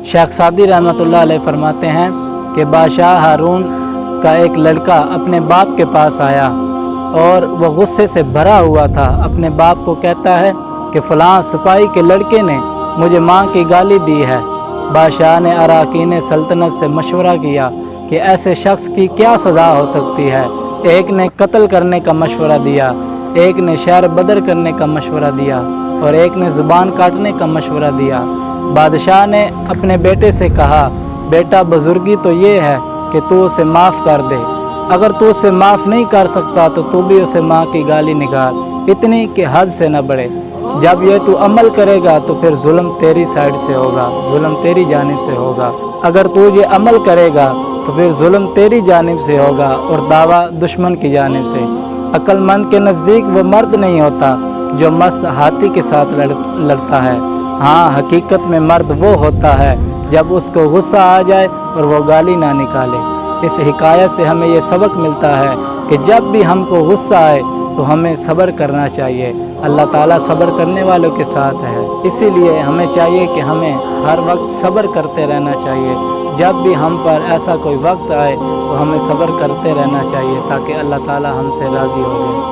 शेख सादी रहमतुल्लाह अलैह फरमाते हैं कि बादशाह हारून का एक लड़का अपने बाप के पास आया और वह गुस्से से भरा हुआ था। अपने बाप को कहता है कि फ़लाँ सिपाही के लड़के ने मुझे माँ की गाली दी है। बादशाह ने अराकीन सल्तनत से मशवरा किया कि ऐसे शख्स की क्या सज़ा हो सकती है। एक ने कत्ल करने का मशवरा दिया, एक ने शहर बदर करने का मशवरा दिया और एक ने ज़ुबान काटने का मशवरा दिया। बादशाह ने अपने बेटे से कहा, बेटा बुजुर्गी तो ये है कि तू उसे माफ़ कर दे, अगर तू उसे माफ़ नहीं कर सकता तो तू भी उसे माँ की गाली निकाल, इतनी कि हद से न बढ़े। जब ये तू अमल करेगा तो फिर जुल्म तेरी साइड से होगा, जुल्म तेरी जानिब से होगा। अगर तू ये अमल करेगा तो फिर जुल्म तेरी जानिब से होगा और दावा दुश्मन की जानिब से। अक्लमंद के नज़दीक वो मर्द नहीं होता जो मस्त हाथी के साथ लड़ता है। हाँ, हकीकत में मर्द वो होता है जब उसको गुस्सा आ जाए और वो गाली ना निकाले। इस हिकायत से हमें ये सबक मिलता है कि जब भी हमको गुस्सा आए तो हमें सब्र करना चाहिए। अल्लाह ताला सब्र करने वालों के साथ है, इसीलिए हमें चाहिए कि हमें हर वक्त सब्र करते रहना चाहिए। जब भी हम पर ऐसा कोई वक्त आए तो हमें सब्र करते रहना चाहिए ताकि अल्लाह ताला हमसे राज़ी हो जाए।